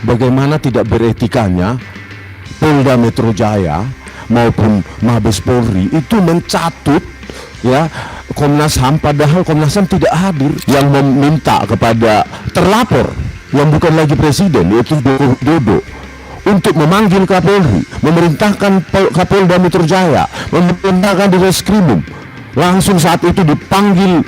bagaimana tidak beretikanya Polda Metro Jaya maupun Mabes Polri itu mencatut ya Komnas HAM, padahal Komnas HAM tidak hadir, yang meminta kepada terlapor yang bukan lagi presiden yaitu Joko Widodo untuk memanggil Kapolri, memerintahkan Kapolda Metro Jaya, memerintahkan di Reskrimum. Langsung saat itu dipanggil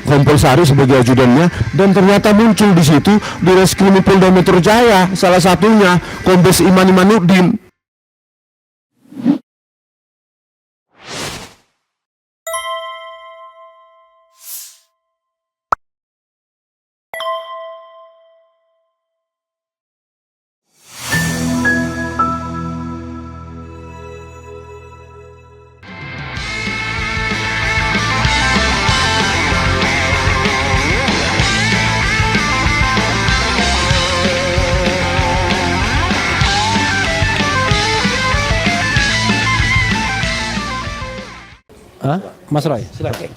Kompol Sari sebagai ajudannya, dan ternyata muncul di situ di Reskrimum Polda Metro Jaya salah satunya Kombes Iman Imanuddin. Mas Roy, silakan.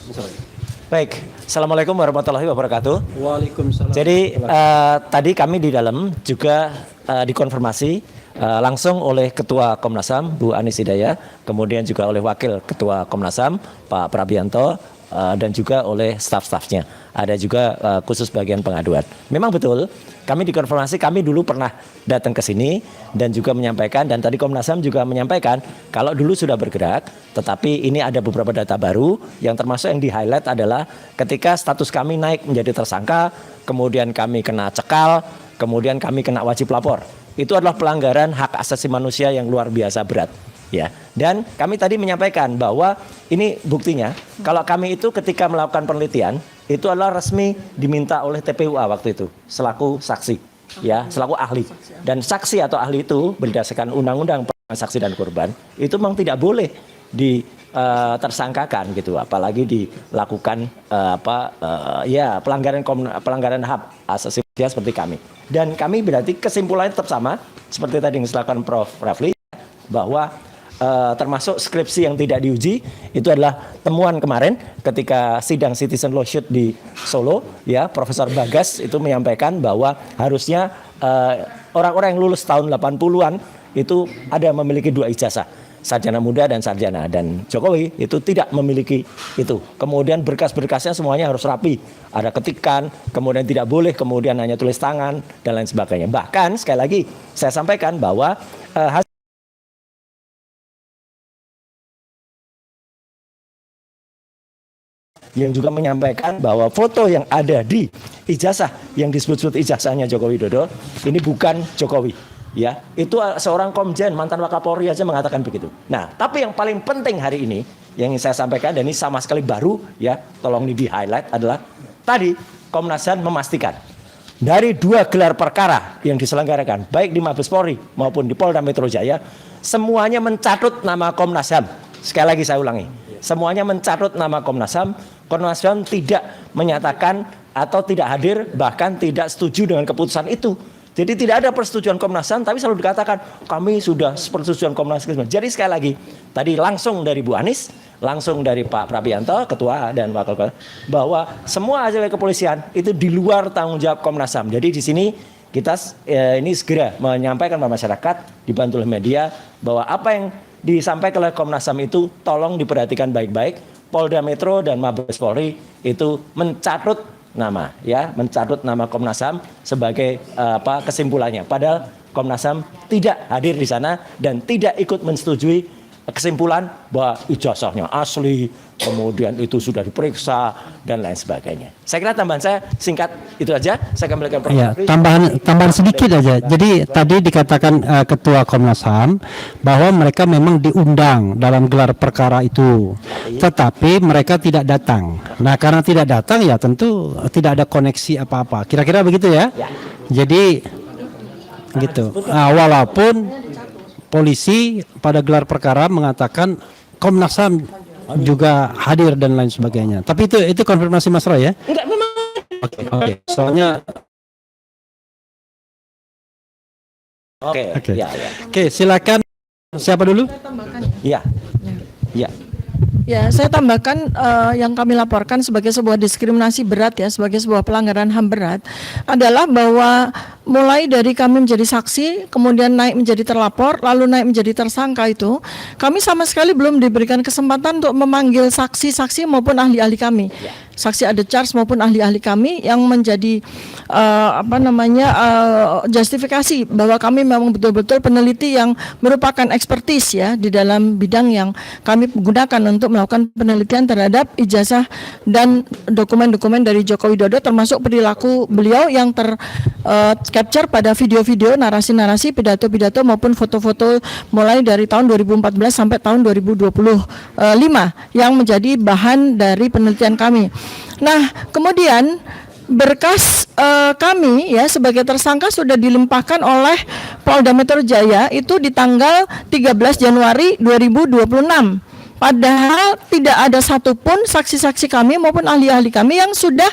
Baik, Assalamualaikum warahmatullahi wabarakatuh. Waalaikumsalam. Jadi tadi kami di dalam juga dikonfirmasi langsung oleh Ketua Komnas HAM Bu Anis Hidayah, kemudian juga oleh Wakil Ketua Komnas HAM Pak Prabianto, dan juga oleh staf-stafnya. Ada juga khusus bagian pengaduan. Memang betul, kami dikonfirmasi, kami dulu pernah datang ke sini dan juga menyampaikan, dan tadi Komnas HAM juga menyampaikan kalau dulu sudah bergerak, tetapi ini ada beberapa data baru yang termasuk yang di-highlight adalah ketika status kami naik menjadi tersangka, kemudian kami kena cekal, kemudian kami kena wajib lapor. Itu adalah pelanggaran hak asasi manusia yang luar biasa berat. Ya, dan kami tadi menyampaikan bahwa ini buktinya kalau kami itu ketika melakukan penelitian itu adalah resmi diminta oleh TPUA waktu itu selaku saksi, ya, selaku ahli. Dan saksi atau ahli itu berdasarkan undang-undang saksi dan korban itu memang tidak boleh tersangkakan gitu, apalagi dilakukan pelanggaran hak asasi manusia seperti kami. Dan kami berarti kesimpulannya tetap sama seperti tadi yang dilakukan Prof. Rafli, bahwa termasuk skripsi yang tidak diuji itu adalah temuan kemarin ketika sidang Citizen Lawsuit di Solo, ya, Profesor Bagas itu menyampaikan bahwa harusnya orang-orang yang lulus tahun 80-an itu ada memiliki 2 ijazah, sarjana muda dan sarjana, dan Jokowi itu tidak memiliki itu. Kemudian berkas-berkasnya semuanya harus rapi, ada ketikan, kemudian tidak boleh kemudian hanya tulis tangan dan lain sebagainya. Bahkan sekali lagi saya sampaikan bahwa yang juga menyampaikan bahwa foto yang ada di ijazah yang disebut-sebut ijazahnya Joko Widodo ini bukan Jokowi, ya, itu seorang komjen mantan Wakapolri aja mengatakan begitu. Nah, tapi yang paling penting hari ini yang ingin saya sampaikan, dan ini sama sekali baru, ya, tolong ini di highlight, adalah tadi Komnas HAM memastikan dari 2 gelar perkara yang diselenggarakan baik di Mabes Polri maupun di Polda Metro Jaya semuanya mencatut nama Komnas HAM. Sekali lagi saya ulangi, semuanya mencatut nama Komnas HAM. Komnas HAM tidak menyatakan atau tidak hadir, bahkan tidak setuju dengan keputusan itu. Jadi tidak ada persetujuan Komnas HAM, tapi selalu dikatakan kami sudah persetujuan Komnas HAM. Jadi sekali lagi, tadi langsung dari Bu Anis, langsung dari Pak Prabianto, Ketua dan Wakil Ketua, bahwa semua hasil kepolisian itu di luar tanggung jawab Komnas HAM. Jadi di sini kita ini segera menyampaikan kepada masyarakat, dibantu oleh media, bahwa apa yang disampaikan oleh Komnas HAM itu tolong diperhatikan baik-baik. Polda Metro dan Mabes Polri itu mencatut nama, ya, mencatut nama Komnas HAM sebagai kesimpulannya. Padahal Komnas HAM tidak hadir di sana dan tidak ikut menyetujui kesimpulan bahwa ijazahnya asli, kemudian itu sudah diperiksa dan lain sebagainya. Saya kira tambahan saya singkat itu aja. Saya kembalikan ya, tambahan sedikit aja. Jadi tadi dikatakan Ketua Komnas HAM bahwa mereka memang diundang dalam gelar perkara itu, tetapi mereka tidak datang. Nah, karena tidak datang ya tentu tidak ada koneksi apa-apa. Kira-kira begitu ya. Jadi gitu. Walaupun polisi pada gelar perkara mengatakan Komnas HAM juga hadir dan lain sebagainya. Tapi itu konfirmasi Mas Roy ya? Enggak, memang. Oke. Soalnya Oke. Ya. Oke, silakan. Siapa dulu? Iya. Ya. Ya, saya tambahkan yang kami laporkan sebagai sebuah diskriminasi berat, ya, sebagai sebuah pelanggaran HAM berat adalah bahwa mulai dari kami menjadi saksi, kemudian naik menjadi terlapor, lalu naik menjadi tersangka itu, kami sama sekali belum diberikan kesempatan untuk memanggil saksi-saksi maupun ahli-ahli kami. Saksi ada charge maupun ahli-ahli kami yang menjadi justifikasi bahwa kami memang betul-betul peneliti yang merupakan ekspertis ya di dalam bidang yang kami gunakan untuk melakukan penelitian terhadap ijazah dan dokumen-dokumen dari Joko Widodo, termasuk perilaku beliau yang capture pada video-video, narasi-narasi, pidato-pidato maupun foto-foto mulai dari tahun 2014 sampai tahun 2025 yang menjadi bahan dari penelitian kami. Nah, kemudian berkas kami ya sebagai tersangka sudah dilimpahkan oleh Polda Metro Jaya itu di tanggal 13 Januari 2026. Padahal tidak ada satupun saksi-saksi kami maupun ahli-ahli kami yang sudah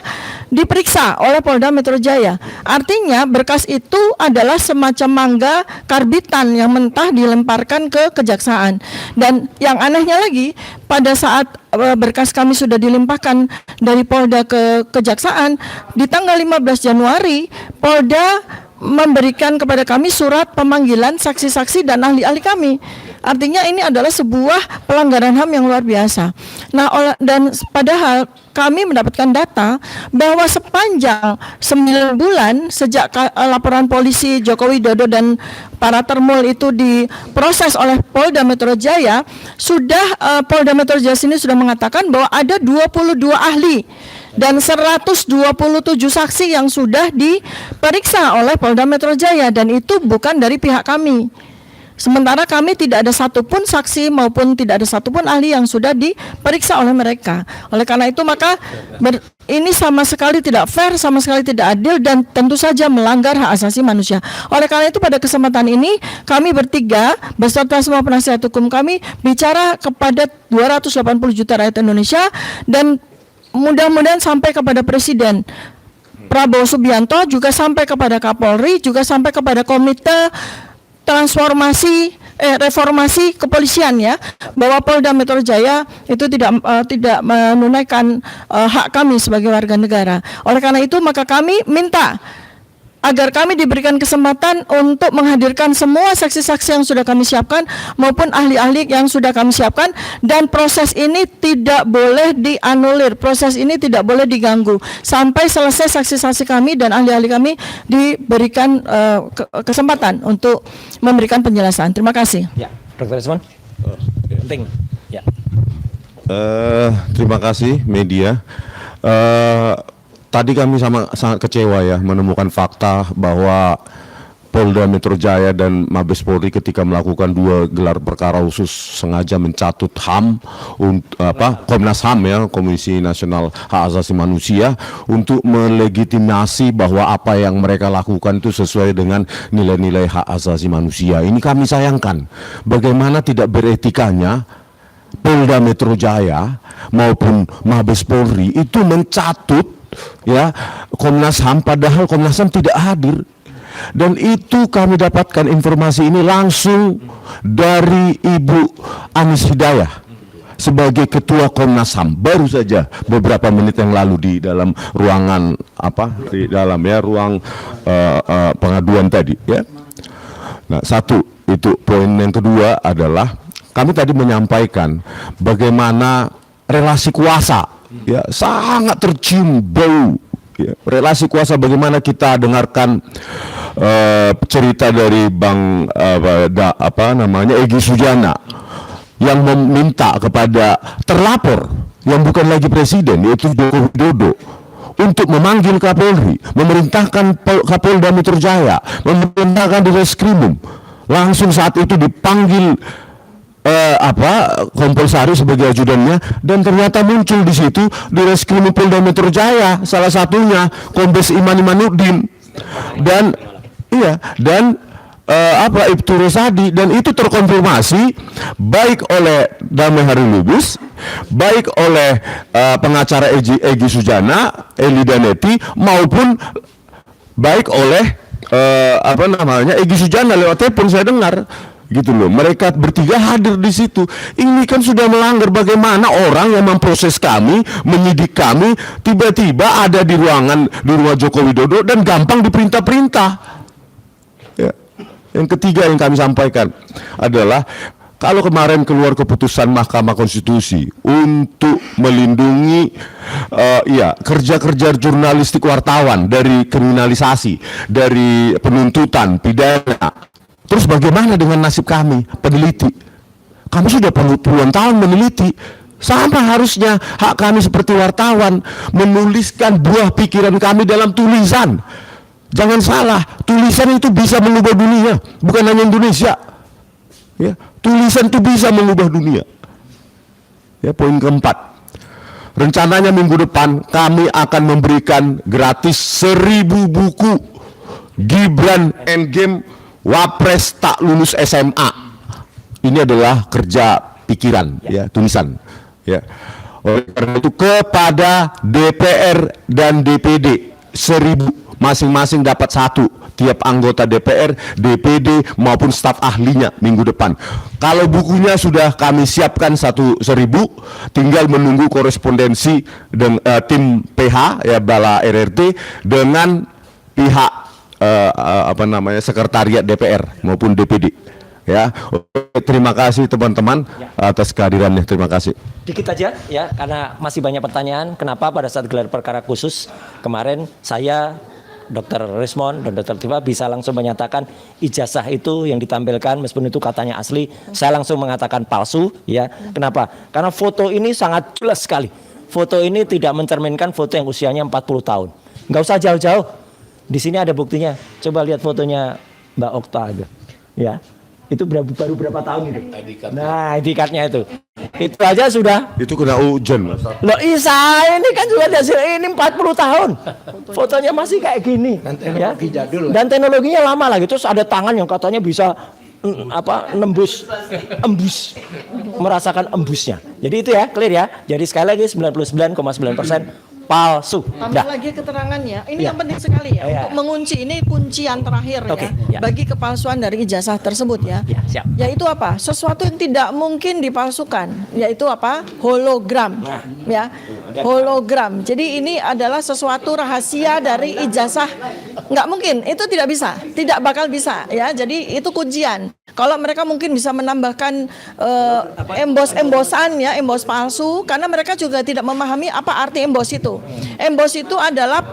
diperiksa oleh Polda Metro Jaya. Artinya berkas itu adalah semacam mangga karbitan yang mentah dilemparkan ke kejaksaan. Dan yang anehnya lagi, pada saat berkas kami sudah dilimpahkan dari Polda ke kejaksaan, di tanggal 15 Januari Polda memberikan kepada kami surat pemanggilan saksi-saksi dan ahli-ahli kami. Artinya ini adalah sebuah pelanggaran HAM yang luar biasa. Nah, dan padahal kami mendapatkan data bahwa sepanjang 9 bulan sejak laporan polisi Joko Widodo dan para termul itu diproses oleh Polda Metro Jaya, sudah Polda Metro Jaya sini sudah mengatakan bahwa ada 22 ahli dan 127 saksi yang sudah diperiksa oleh Polda Metro Jaya, dan itu bukan dari pihak kami. Sementara kami tidak ada satupun saksi maupun tidak ada satupun ahli yang sudah diperiksa oleh mereka. Oleh karena itu maka ini sama sekali tidak fair, sama sekali tidak adil, dan tentu saja melanggar hak asasi manusia. Oleh karena itu pada kesempatan ini kami bertiga beserta semua penasihat hukum kami bicara kepada 280 juta rakyat Indonesia, dan mudah-mudahan sampai kepada Presiden Prabowo Subianto, juga sampai kepada Kapolri, juga sampai kepada Komite Reformasi Kepolisian ya, bahwa Polda Metro Jaya itu tidak menunaikan hak kami sebagai warga negara. Oleh karena itu maka kami minta agar kami diberikan kesempatan untuk menghadirkan semua saksi-saksi yang sudah kami siapkan maupun ahli-ahli yang sudah kami siapkan, dan proses ini tidak boleh dianulir, proses ini tidak boleh diganggu sampai selesai saksi-saksi kami dan ahli-ahli kami diberikan kesempatan untuk memberikan penjelasan. Terima kasih. Ya, Dr. Desmond. Penting. Ya. Terima kasih media. Tadi kami sangat kecewa ya menemukan fakta bahwa Polda Metro Jaya dan Mabes Polri ketika melakukan 2 gelar perkara khusus sengaja mencatut HAM, Komnas HAM ya, Komisi Nasional Hak Asasi Manusia, untuk melegitimasi bahwa apa yang mereka lakukan itu sesuai dengan nilai-nilai hak asasi manusia. Ini kami sayangkan bagaimana tidak beretikanya Polda Metro Jaya maupun Mabes Polri itu mencatut ya Komnas HAM, padahal Komnas HAM tidak hadir. Dan itu kami dapatkan informasi ini langsung dari Ibu Anis Hidayah sebagai Ketua Komnas HAM, baru saja beberapa menit yang lalu di dalam ruangan di dalam ya ruang pengaduan tadi ya. Nah, satu itu poin. Yang kedua adalah kami tadi menyampaikan bagaimana relasi kuasa ya sangat tercium bau ya. Relasi kuasa, bagaimana kita dengarkan cerita dari Bang Egy Sujana yang meminta kepada terlapor yang bukan lagi presiden, yaitu Joko Widodo, untuk memanggil Kapolri, memerintahkan Kapolda Metro Jaya, memerintahkan di Reskrimum. Langsung saat itu dipanggil Kompolsari sebagai ajudannya, dan ternyata muncul di situ di Reskrimum Polda Metro Jaya salah satunya Kombes Iman Imanuddin dan Ibtu Rosadi, dan itu terkonfirmasi baik oleh Damai Hari Lubis, baik oleh pengacara Egy Sujana, Eli Daneti, maupun baik oleh Egy Sujana lewat telepon saya dengar. Gitu loh, mereka bertiga hadir di situ. Ini kan sudah melanggar. Bagaimana orang yang memproses kami, menyidik kami, tiba-tiba ada di rumah Joko Widodo dan gampang diperintah-perintah. Yang ketiga yang kami sampaikan adalah kalau kemarin keluar keputusan Mahkamah Konstitusi untuk melindungi kerja-kerja jurnalistik wartawan dari kriminalisasi, dari penuntutan pidana. Terus bagaimana dengan nasib kami, peneliti? Kami sudah puluhan tahun meneliti. Sama harusnya hak kami seperti wartawan menuliskan buah pikiran kami dalam tulisan. Jangan salah, tulisan itu bisa mengubah dunia, bukan hanya Indonesia. Ya, tulisan itu bisa mengubah dunia. Ya, poin keempat. Rencananya minggu depan kami akan memberikan gratis 1000 buku Gibran Endgame Wapres tak lulus SMA. Ini adalah kerja pikiran, ya, tulisan. Ya. Oleh karena itu kepada DPR dan DPD 1000 masing-masing dapat 1 tiap anggota DPR, DPD maupun staf ahlinya minggu depan. Kalau bukunya sudah kami siapkan 1000, tinggal menunggu korespondensi dengan tim PH ya Bala RRT dengan pihak sekretariat DPR maupun DPD. Ya, terima kasih teman-teman atas kehadirannya. Terima kasih. Dikit aja ya, karena masih banyak pertanyaan. Kenapa pada saat gelar perkara khusus kemarin saya, Dr. Rismond dan Dr. Tifa bisa langsung menyatakan ijazah itu yang ditampilkan meskipun itu katanya asli, saya langsung mengatakan palsu. Ya, kenapa? Karena foto ini sangat jelas sekali. Foto ini tidak mencerminkan foto yang usianya 40 tahun. Nggak usah jauh-jauh. Di sini ada buktinya. Coba lihat fotonya Mbak Okta aja. Ya. Itu baru berapa tahun itu? Nah, ID-card-nya itu. Itu aja sudah. Itu kena ujian, Mas. Loh, saya ini kan juga hasil ini 40 tahun. Fotonya masih kayak gini. Dan teknologi jadul. Dan teknologinya lama lagi. Terus ada tangan yang katanya bisa embus, merasakan embusnya. Jadi itu ya, clear ya. Jadi sekali lagi 99,9% palsu. Tambah lagi keterangannya. Ini yang penting sekali ya. Untuk mengunci ini kuncian terakhir ya. Bagi kepalsuan dari ijazah tersebut ya. Siap. Yaitu apa? Sesuatu yang tidak mungkin dipalsukan. Yaitu apa? Hologram. Ya. Hologram. Jadi ini adalah sesuatu rahasia dari ijazah. Nggak mungkin. Itu tidak bisa. Tidak bakal bisa ya. Jadi itu kuncian. Kalau mereka mungkin bisa menambahkan embos-embosan ya, embos palsu, karena mereka juga tidak memahami apa arti embos itu. Embos itu adalah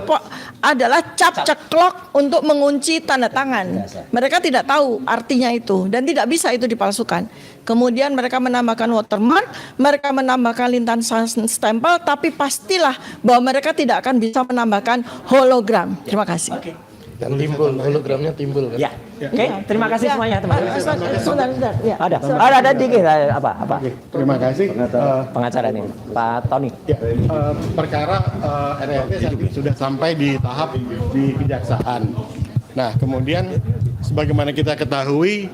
cap ceklok untuk mengunci tanda tangan. Mereka tidak tahu artinya itu dan tidak bisa itu dipalsukan. Kemudian mereka menambahkan watermark, mereka menambahkan lintan stempel, tapi pastilah bahwa mereka tidak akan bisa menambahkan hologram. Terima kasih. Dan timbul, hologramnya timbul kan? Ya. Oke, terima kasih semuanya teman-teman. Sebentar. Ya. Ada dikit apa? Terima kasih. Pengacara nih, Pak Tony. Ya, perkara RRT sudah sampai di tahap di kejaksaan. Nah, kemudian sebagaimana kita ketahui,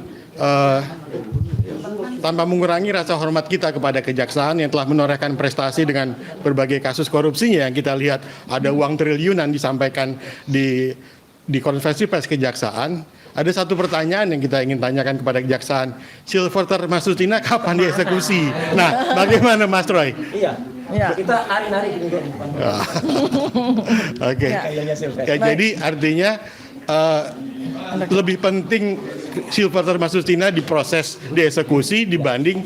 tanpa mengurangi rasa hormat kita kepada kejaksaan yang telah menorehkan prestasi dengan berbagai kasus korupsinya yang kita lihat ada uang triliunan disampaikan di konferensi pers kejaksaan, ada satu pertanyaan yang kita ingin tanyakan kepada kejaksaan. Silverter Masutina kapan dieksekusi? Nah, bagaimana Mas Troy? Iya. Kita nari-nari di depan. Oke. Jadi artinya lebih penting Silverter Masutina diproses dieksekusi dibanding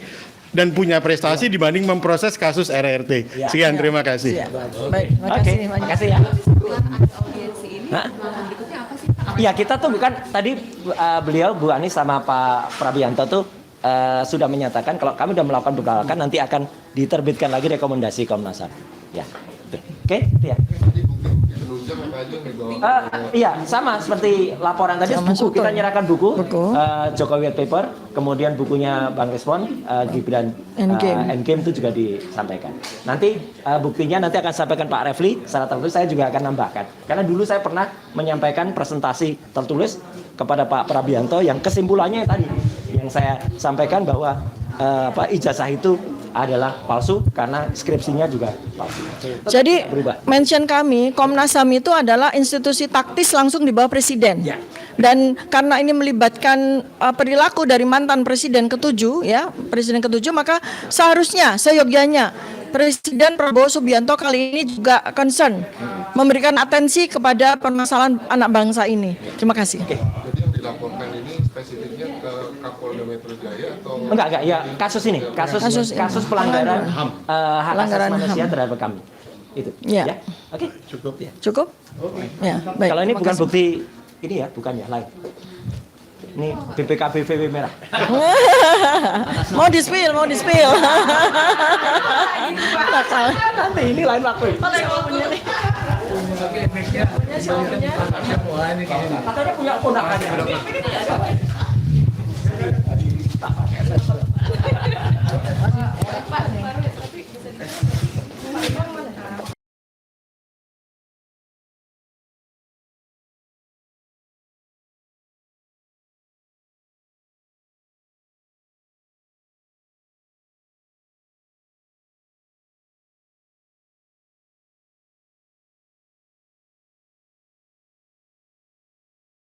dan punya prestasi dibanding memproses kasus RRT. Sekian, terima kasih. Baik, terima kasih. Makasih ya. Iya, kita tuh bukan tadi beliau Bu Anies sama Pak Prabianto tuh sudah menyatakan kalau kami sudah melakukan pembalakan nanti akan diterbitkan lagi rekomendasi Komnas HAM. Ya. Oke, ya. Iya, sama seperti laporan tadi, buku kita nyerahkan buku. Jokowi White Paper, kemudian bukunya Bang Respon, Gibran Endgame itu juga disampaikan. Nanti buktinya nanti akan sampaikan Pak Refli secara tertulis, saya juga akan nambahkan. Karena dulu saya pernah menyampaikan presentasi tertulis kepada Pak Prabianto yang kesimpulannya tadi yang saya sampaikan bahwa ijazah itu adalah palsu karena skripsinya juga palsu. Jadi mention kami Komnas HAM itu adalah institusi taktis langsung di bawah presiden. Ya. Dan karena ini melibatkan perilaku dari mantan presiden ke-7 ya, presiden ke-7, maka seharusnya seyogyanya Presiden Prabowo Subianto kali ini juga concern, memberikan atensi kepada permasalahan anak bangsa ini. Terima kasih. Jadi yang dilaporkan ini spesifiknya ke Kapolda Metro Jaya atau Enggak ya, kasus ini, kasus pelanggaran hak asasi manusia terhadap kami. Itu. Ya. Oke. cukup? Cukup? Ya, baik. Kalau ini Terima bukan kasih. bukti ini ya, bukan ya, lain. Ini BPKB VW merah. Mau di-spill. Nanti ini lain waktu. Katanya punya ponakannya.